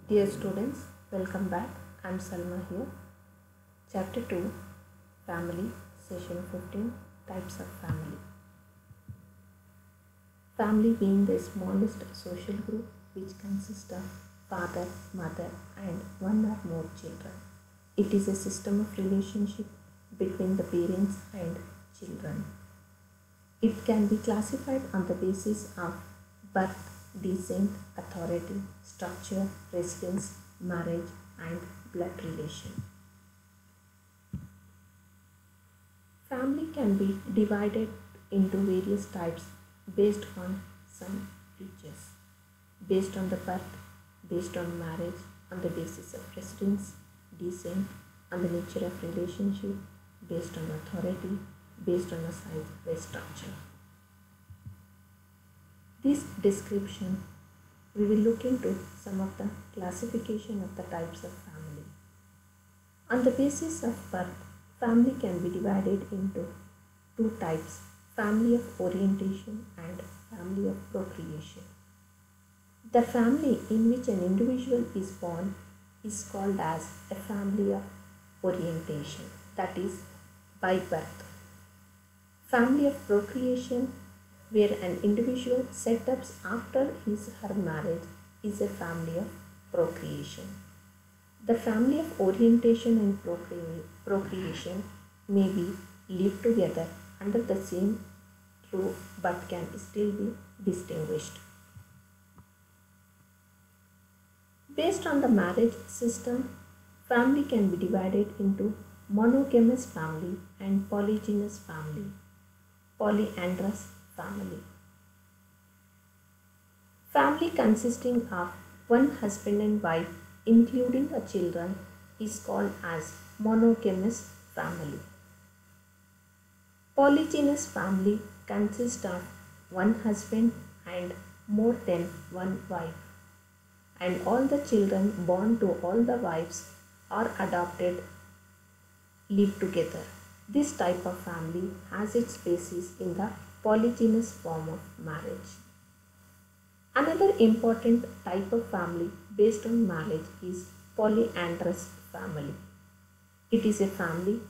Dear students, welcome back. I'm Salma here. Chapter 2 Family, Session 15 Types of Family. Family being the smallest social group which consists of father, mother, and one or more children. It is a system of relationship between the parents and children. It can be classified on the basis of birth, descent, authority, structure, residence, marriage, and blood relation. Family can be divided into various types based on some features. Based on the birth, based on marriage, on the basis of residence, descent, on the nature of relationship, based on authority, based on the size of the structure. This description, we will look into some of the classification of the types of family. On the basis of birth, family can be divided into two types, family of orientation and family of procreation. The family in which an individual is born is called as a family of orientation, that is by birth. Family of procreation, where an individual set up after his or her marriage, is a family of procreation. The family of orientation and procreation may be live together under the same roof but can still be distinguished. Based on the marriage system, family can be divided into monogamous family and polygynous family, polyandrous family. Family consisting of one husband and wife including a children is called as monogamous family. Polygynous family consists of one husband and more than one wife, and all the children born to all the wives or adopted live together. This type of family has its basis in the polygynous form of marriage. Another important type of family based on marriage is polyandrous family. It is a family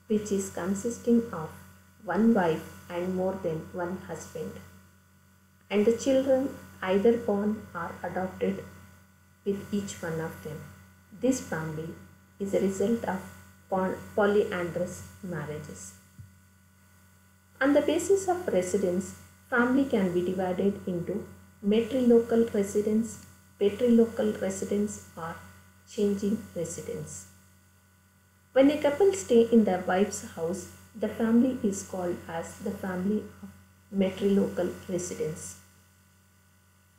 which is consisting of one wife and more than one husband, and the children either born or adopted with each one of them. This family is a result of polyandrous marriages. On the basis of residence, family can be divided into matrilocal residence, patrilocal residence, or changing residence. When a couple stay in their wife's house, the family is called as the family of matrilocal residence.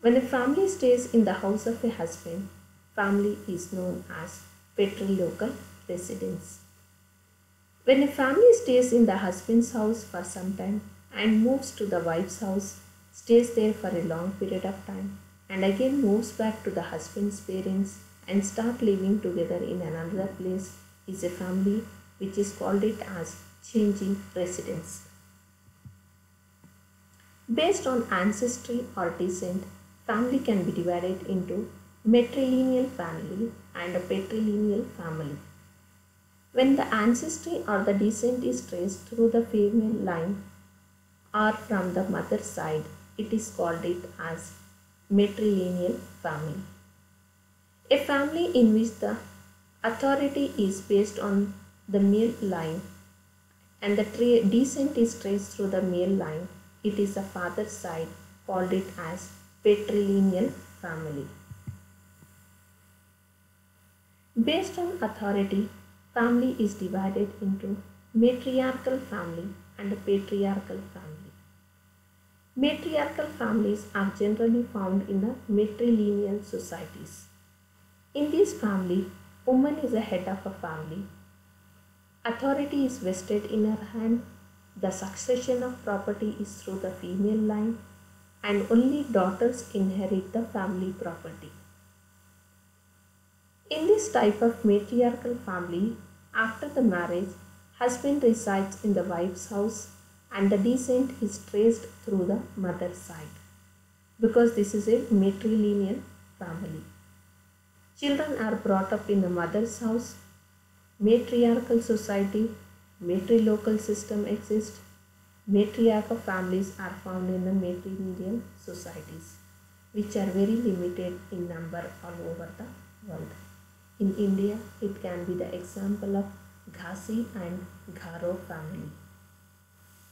When a family stays in the house of a husband, family is known as patrilocal residence. When a family stays in the husband's house for some time and moves to the wife's house, stays there for a long period of time, and again moves back to the husband's parents and start living together in another place, is a family which is called it as changing residence. Based on ancestry or descent, family can be divided into matrilineal family and a patrilineal family. When the ancestry or the descent is traced through the female line or from the mother's side, it is called it as matrilineal family. A family in which the authority is based on the male line and the descent is traced through the male line, it is the father's side, called it as patrilineal family. Based on authority, family is divided into matriarchal family and a patriarchal family. Matriarchal families are generally found in the matrilineal societies. In this family, woman is the head of a family. Authority is vested in her hand. The succession of property is through the female line, and only daughters inherit the family property. In this type of matriarchal family, after the marriage, husband resides in the wife's house and the descent is traced through the mother's side, because this is a matrilineal family. Children are brought up in a mother's house. Matriarchal society, matrilocal system exists. Matriarchal families are found in the matrilineal societies, which are very limited in number all over the world. In India, it can be the example of Ghasi and Gharo family.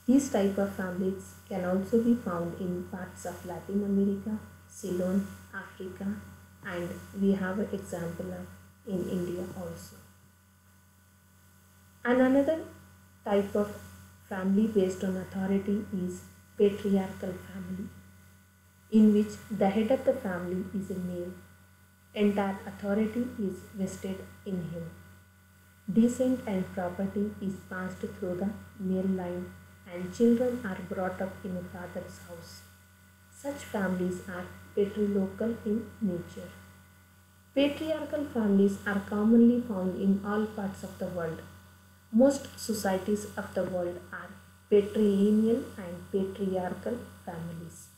These type of families can also be found in parts of Latin America, Ceylon, Africa, and we have an example of in India also. And another type of family based on authority is patriarchal family, in which the head of the family is a male. Entire authority is vested in him. Descent and property is passed through the male line and children are brought up in a father's house. Such families are patrilocal in nature. Patriarchal families are commonly found in all parts of the world. Most societies of the world are patrilineal and patriarchal families.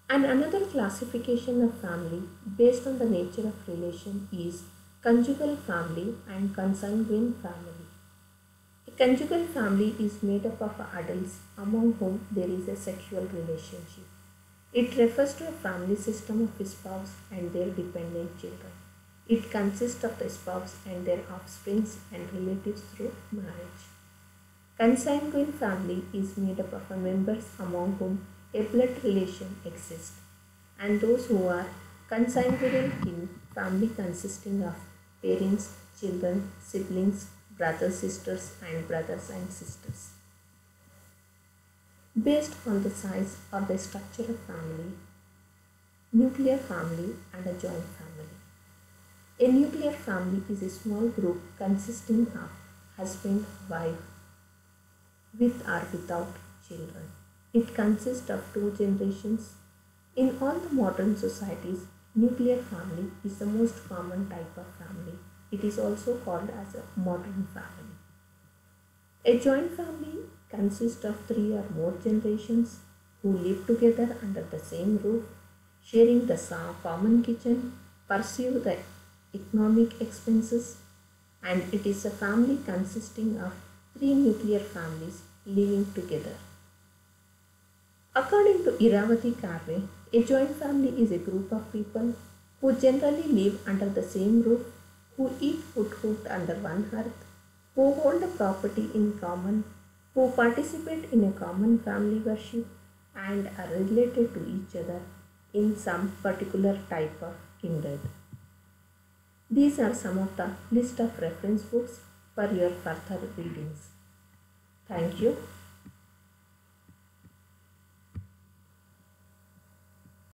And another classification of family based on the nature of relation is conjugal family and consanguine family. A conjugal family is made up of adults among whom there is a sexual relationship. It refers to a family system of a spouse and their dependent children. It consists of the spouse and their offspring and relatives through marriage. Consanguine family is made up of members among whom a blood relation exists, and those who are consanguineal kin family consisting of parents, children, siblings, brothers, sisters, and brothers and sisters. Based on the size or the structure of family, nuclear family and a joint family. A nuclear family is a small group consisting of husband, wife, with or without children. It consists of two generations. In all the modern societies, nuclear family is the most common type of family. It is also called as a modern family. A joint family consists of three or more generations who live together under the same roof, sharing the common kitchen, pursue the economic expenses, and it is a family consisting of three nuclear families living together. According to Iravati Karve, a joint family is a group of people who generally live under the same roof, who eat food cooked under one hearth, who hold a property in common, who participate in a common family worship, and are related to each other in some particular type of kindred. These are some of the list of reference books for your further readings. Thank you.